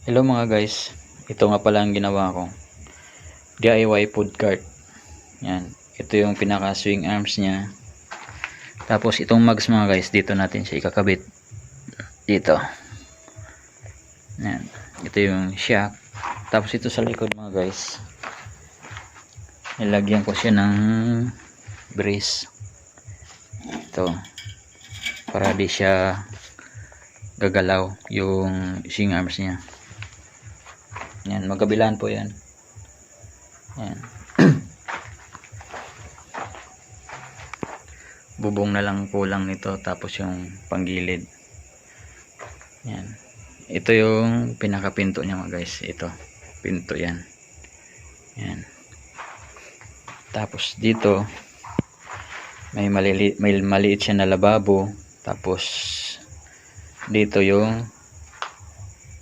Hello mga guys, ito nga pala ang ginawa ko, DIY food cart. Yan, ito yung pinaka swing arms nya. Tapos itong mags mga guys, dito natin siya ikakabit dito. Yan, ito yung shock. Tapos ito sa likod mga guys, nilagyan ko siya ng brace ito para di siya gagalaw yung swing arms nya. Yan, magkabilaan po yan. Yan. Bubong na lang kulang nito, tapos yung panggilid. Yan. Ito yung pinakapinto niya mga guys. Ito, pinto yan. Yan. Tapos dito may maliit siya na lababo. Tapos dito yung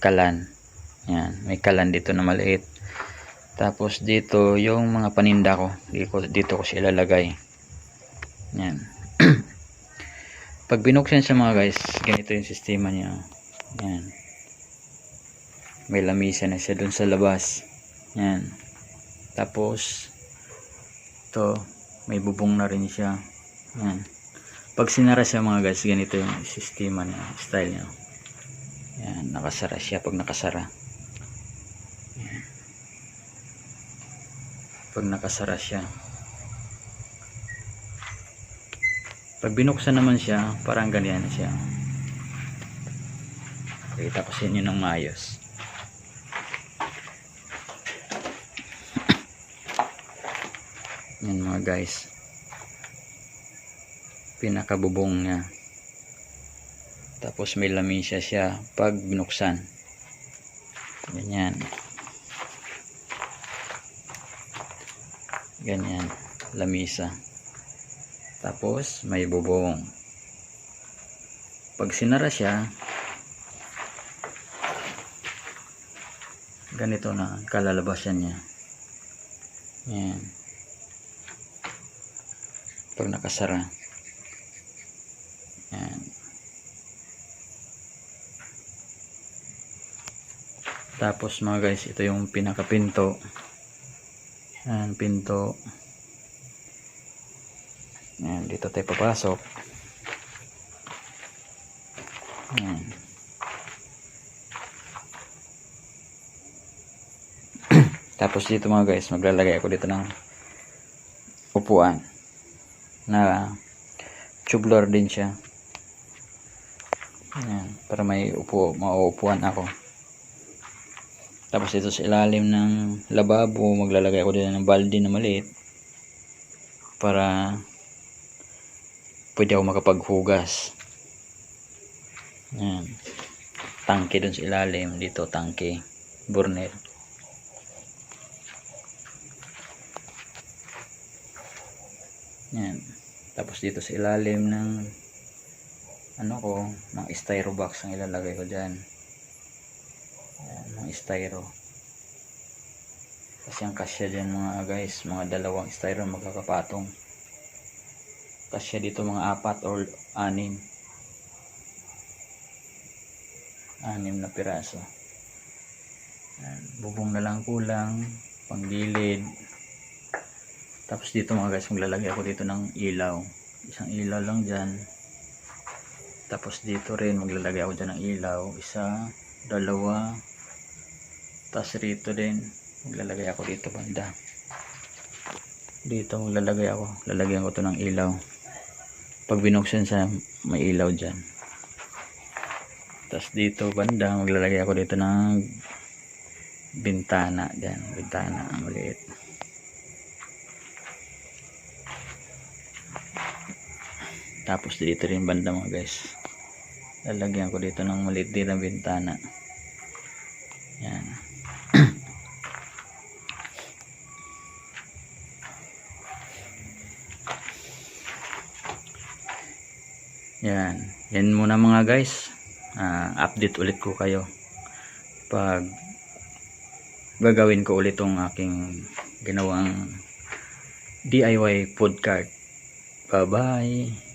kalan. Yan, may kalan dito na maliit. Tapos dito yung mga paninda ko. Dito ko siya ilalagay. Yan. Pag binuksan siya mga guys, ganito yung sistema niya. Yan. May lamisa na siya dun sa labas. Yan. Tapos ito, may bubong na rin siya. Yan. Pag sinara siya mga guys, ganito yung sistema niya, style niya. Yan, nakasara siya pag nakasara. Yan. Pag nakasara siya. Pag binuksan naman siya, parang ganyan siya. Pakita ko sa inyo ng maayos. Yan mga guys. Pinakabubong niya. Tapos may lamisa siya pag binuksan. Ganyan. Ganyan, lamisa. Tapos may bubong. Pag sinara siya, ganito na kalalabasan niya. Yan. Pag nakasara. Yan. Tapos mga guys, ito yung pinakapinto. Yan, pinto. Yan, dito tayo papasok. Yan. Tapos dito mga guys, maglalagay ako dito ng upuan na tubular din siya. Yan, para may mauupuan ako. Tapos dito sa ilalim ng lababo, maglalagay ako din ng balde na maliit para pwede ako makapaghugas. Yan. Tangke dun sa ilalim, dito tangke, burner. Yan. Tapos dito sa ilalim ng ng styro box ang ilalagay ko dyan. Yan, mga styro. Kasi ang kasya dyan mga guys, mga dalawang styro magkakapatong. Kasya dito mga 4 or 6. 6 na piraso. Yan, bubong na lang kulang, panggilid. Tapos dito mga guys, maglalagay ako dito ng ilaw. Isang ilaw lang dyan. Tapos dito rin maglalagay ako dyan ng ilaw. Isa, dalawa. Tapos rito din maglalagay ako dito banda. Dito maglalagay ako. Lalagyan ko to ng ilaw. Pag binuksan sa may ilaw dyan. Tapos dito banda maglalagay ako dito ng bintana dyan. Bintana maliit. Tapos dito rin banda mga guys, lalagyan ko dito ng maliit din na bintana. Yan. Yan. Yan muna mga guys. Update ulit ko kayo pag gagawin ko ulit tong aking ginawang DIY food cart. Bye bye.